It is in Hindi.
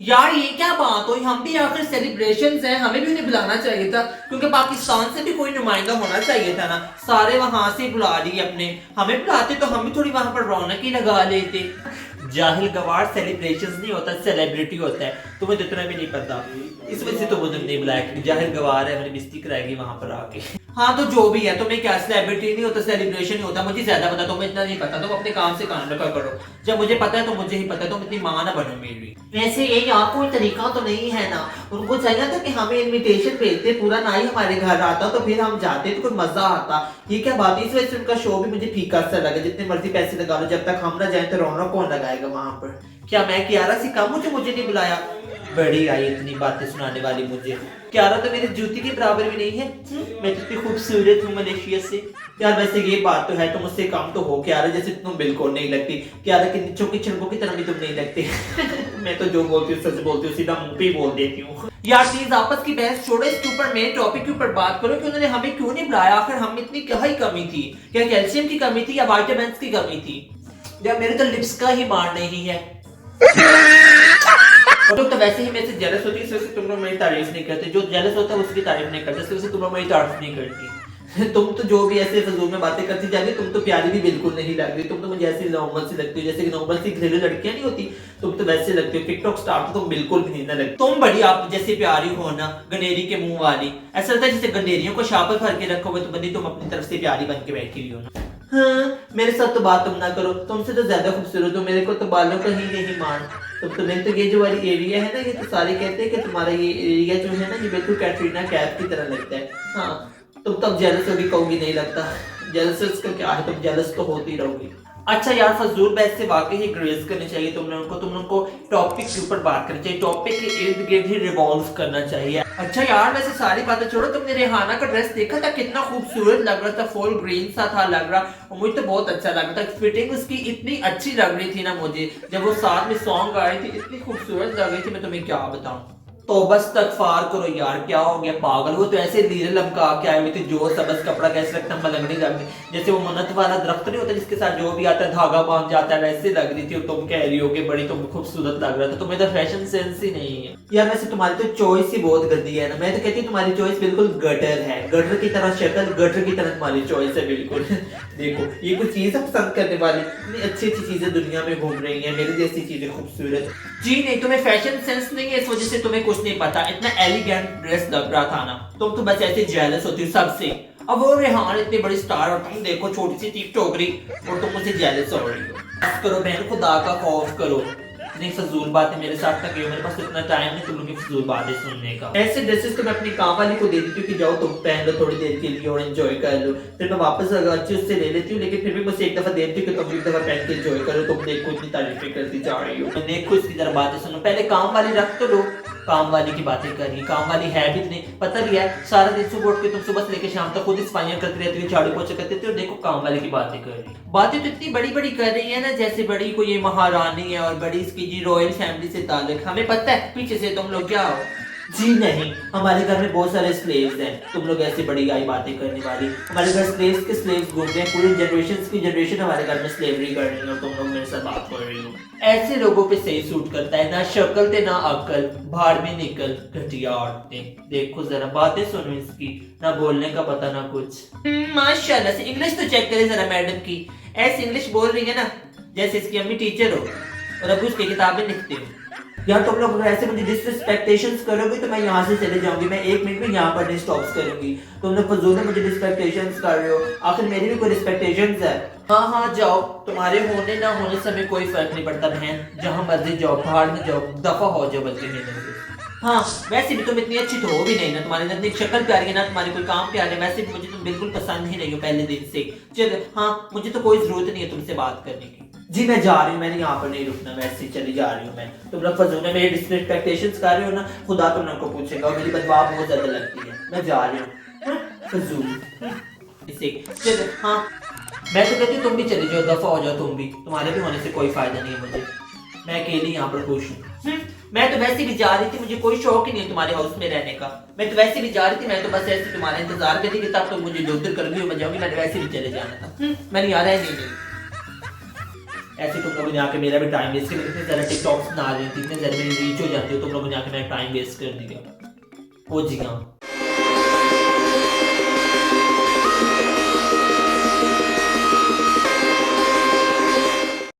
यार ये क्या बात हुई, हम भी आखिर सेलिब्रेशंस हैं, हमें भी उन्हें बुलाना चाहिए था, क्योंकि पाकिस्तान से भी कोई नुमाइंदा होना चाहिए था ना। सारे वहां से बुला लिए अपने, हमें बुलाते तो हम भी थोड़ी वहां पर रौनक ही लगा लेते। जाहिल गवार, सेलिब्रेशंस नहीं होता, सेलिब्रिटी होता है, तुम्हें तो इतना भी नहीं पता। इस वजह से तो मुझे नहीं बुलाया कि जाहिल गवार है, मैंने बेइज्जती कराएगी वहां पर आके। हाँ तो जो भी है, तुम्हें क्या सेलिब्रिटी नहीं होता, सेलिब्रेशन नहीं होता, मुझे ज्यादा पता, तुम्हें इतना नहीं पता, तुम अपने काम से काम रखा करो। जब मुझे पता है तो मुझे ही पता है, तुम इतनी मां ना बनो मेरी। वैसे ये यहाँ कोई तरीका तो नहीं है ना, उनको चाहिए था कि हमें इनविटेशन भेजते, पूरा ना ही हमारे घर आता तो फिर हम जाते तो कोई मजा आता। ये क्या बात है, इस वजह से उनका शो भी मुझे फीका सा लगा। जितने मर्जी पैसे लगा लो, जब तक हम ना जाए तो रौनक कौन लगाएगा वहां पर। क्या मैं कियारा सी कम मुझे मुझे नहीं बुलाया? बड़ी आई इतनी बातें सुनाने वाली मुझे। कियारा तो मेरी जूती के बराबर भी नहीं है। मैं तो इतनी खूबसूरत हूँ मलेशिया से। यार वैसे ये बात तो है, तुम मुझसे कम तो हो कियारा, जैसे तुम बिल्कुल नहीं लगती। कियारा की चौकी छिड़कों की तरह भी तुम नहीं लगती। मैं तो जो बोलती हूँ सच बोलती हूँ, सीधा मुंह पे बोल देती हूँ। यार प्लीज आपस की बहस छोड़ो, इसके ऊपर मेन टॉपिक के ऊपर बात करो कि उन्होंने हमें क्यों नहीं बुलाया। आखिर हम इतनी क्या ही कमी थी? क्या कैल्शियम की कमी थी या विटामिन की कमी थी? या मेरे तो लिप्स का ही मान नहीं है। और तो वैसे ही मेरे से जेलस होती है, इस वजह से तुम लोग मेरी तारीफ नहीं करते। जो जेलस होता है उसकी तारीफ नहीं करते, इस वजह से तुम लोग मेरी तारीफ नहीं करती। तुम तो जो भी ऐसे फजूल में बातें करती जा रही, तुम तो प्यारी भी बिल्कुल नहीं लग रही। तुम तो मुझे ऐसी नॉर्मल सी लगती हो, जैसे कि नॉर्मल सी घरेलू लड़कियां नहीं होती, तुम तो वैसे लगती हो। टिकटॉक स्टार तो तुम बिल्कुल भी नहीं ना लगती। तुम बड़ी आप जैसे प्यारी हो ना, गनेरी के मुंह वाली। ऐसा लगता है जैसे गंडेरियों को शापर भर के रखोगे तो बंदी तुम अपनी तरफ से प्यारी बन के बैठी हुई हो ना। हाँ, मेरे साथ तो बात तुम ना करो, तुमसे तो ज्यादा खूबसूरत हो, मेरे को तो बालों का ही नहीं मान। तुम्हें तो ये जो वाली एरिया है ना, ये तो सारे कहते हैं कि तुम्हारा ये एरिया जो है ना, ये बिल्कुल कैटरीना कैफ की तरह लगता है। हाँ, तुम तब जेलस होगी, कहूंगी नहीं लगता। जेलस का क्या है, तुम जेलस तो होती रहोगी। अच्छा यार, फजूल बहस से वाकई ही ग्रेस करनी चाहिए तुम लोगों को। तुम लोगों को टॉपिक के ऊपर बात करनी चाहिए, टॉपिक के इर्द गिर्द ही रिवॉल्व करना चाहिए। अच्छा यार, वैसे सारी बातें छोड़ो, तुमने रेहाना का ड्रेस देखा था? कितना खूबसूरत लग रहा था, फुल ग्रीन सा था लग रहा, और मुझे तो बहुत अच्छा लग रहा था। फिटिंग उसकी इतनी अच्छी लग रही थी ना मुझे, जब वो साथ में सॉन्ग गा रही थी, इतनी खूबसूरत लग रही थी, मैं तुम्हें क्या बताऊं। तो बस इस्तगफार करो यार, क्या हो गया पागल? वो तो ऐसे लीरे लमका के आए हुए थे, जो सबस कपड़ा कैसे लगता है, लगने लग गई जैसे वो मन्नत वाला दरख्त नहीं होता जिसके साथ जो भी आता है धागा बांध जाता है, वैसे लग रही थी। और तुम कह रही हो कि बड़ी तुम खूबसूरत लग रहा था। तुम्हें तो फैशन सेंस ही नहीं है यार। वैसे तुम्हारी तो चॉइस ही बहुत गंदी है ना। मैं तो कहती हूँ तुम्हारी चॉइस बिल्कुल गटर है, गटर की तरह शक्ल, गटर की तरह तुम्हारी चॉइस है बिल्कुल। देखो ये कुछ चीज पसंद करने वाली, इतनी अच्छी अच्छी चीजें दुनिया में घूम रही है, मेरी जैसी चीजें खूबसूरत। जी नहीं, तुम्हें फैशन सेंस नहीं है, इस वजह से तुम्हें कुछ नहीं पता। इतना एलिगेंट ड्रेस लग रहा था ना, तुम तो बस ऐसे जेलस होती हो सबसे। अब वो रेहान इतनी बड़ी स्टार और तुम देखो छोटी सी टीक टोकरी, और तुम मुझसे जेलस हो रही हो। बस करो बहन, खुदा का खौफ करो। इतनी फजूल बातें मेरे साथ ना करो, मेरे पास इतना टाइम नहीं तुम लोग की फजूल बातें सुनने का। ऐसे ड्रेसेस तो मैं अपनी काम वाली को दे देती हूँ कि जाओ तुम पहन लो थोड़ी देर के लिए और एंजॉय कर लो। फिर मैं वापस अच्छे उससे ले लेती हूँ, लेकिन फिर भी मुझसे एक दफा देती हूँ कि तुम एक दफा पहन के एंजॉय करो। तुम देखो इतनी तारीफें करती जा रही हो, मैं देखो इसकी तरह बातें सुनो। पहले काम वाली रख तो लो, काम वाली की बातें करी। काम वाली है भी नहीं, पता भी है, सारा दिन सुबह उठ के तुम सुबह से लेकर शाम तक खुद ही सफाइयां करती रहती हो, झाड़ू पोछा करती रहती हो, और देखो काम वाली की बातें कर रही। बातें तो इतनी बड़ी बड़ी कर रही है ना, जैसे बड़ी कोई ये महारानी है और बड़ी इसकी जी रॉयल फैमिली से ताल्लुक। हमें पता है पीछे से तुम लोग क्या हो। जी नहीं, हमारे घर में बहुत सारे स्लेव्स हैं, तुम लोग ऐसी बड़ी आई बातें करने वाली। हमारे घर स्लेव्स के स्लेव्स घूम रहे हैं, पूरी जनरेशन की जनरेशन हमारे घर में स्लेवरी कर रही है, और तुम लोग मेरे साथ बात कर रही हो। ऐसे लोगों पे सही सूट करता है, ना शक्ल ते ना अकल, भाड़ में निकल घटिया औरतें। देखो जरा बातें सुनो इसकी, ना बोलने का पता ना कुछ। माशाल्लाह से इंग्लिश तो चेक करे जरा मैडम की, ऐसी इंग्लिश बोल रही है ना जैसे इसकी अम्मी टीचर हो और अब उसकी किताबें लिखती हो। यार तुम लोग ऐसे मुझे डिसरिस्पेक्टेशंस करोगे तो मैं यहाँ से चले जाऊंगी, मैं एक मिनट में यहाँ पर नहीं स्टॉप करूंगी। तुम लोग फजूल में मुझे डिसरिस्पेक्टेशंस कर रहे हो, आखिर मेरी भी कोई रिस्पेक्टेशंस है। हाँ हाँ जाओ, तुम्हारे होने ना होने से हमें कोई फर्क नहीं पड़ता बहन, जहाँ मर्जी जाओ, बाहर में जाओ, दफा हो जाओ बल्कि मेरे से। हाँ वैसे भी तुम इतनी अच्छी तो हो भी नहीं ना, तुम्हारी ना इतनी शक्ल प्यारी है ना तुम्हारी कोई काम प्यार है। वैसे भी मुझे तुम बिल्कुल पसंद ही नहीं हो पहले दिन से। चल हाँ, मुझे तो कोई जरूरत नहीं है तुमसे बात करने की। जी मैं जा रही हूँ, मैंने यहाँ पर नहीं रुकना, वैसे ही चली जा रही हूँ मैं। तुम लोग फजूल में मेरी डिसरिस्पेक्टेशंस कर रहे हो ना, खुदा तुम लोग को पूछेगा, और मेरी बदवा बहुत ज्यादा लगती है। मैं जा रही हूँ फजूल इसे। चल हाँ, मैं तो कहती हूँ तुम भी चली जाओ, दफा हो जाओ तुम भी, तुम्हारे भी होने से कोई फायदा नहीं है मुझे, मैं अकेली यहाँ पर खुश हूँ। मैं तो वैसे भी जा रही थी, मुझे कोई शौक ही नहीं है तुम्हारे हाउस में रहने का। मैं तो वैसे भी जा रही थी, मैं तो बस ऐसे तुम्हारा इंतजार कर रही थी तब तो मुझे जो उधर कर गई मैं जाऊंगी, मैंने वैसे भी चले जाना था। मैंने यार है नहीं। ऐसे तुम लोगों ने आके मेरा भी टाइम वेस्ट किया, इतने ज़्यादा टिकटॉक्स बना रहे थे, इतने ज़्यादा मेरी रीच हो जाती है, तुम लोगों ने आके मेरा टाइम वेस्ट कर दिया। ओ जी हाँ।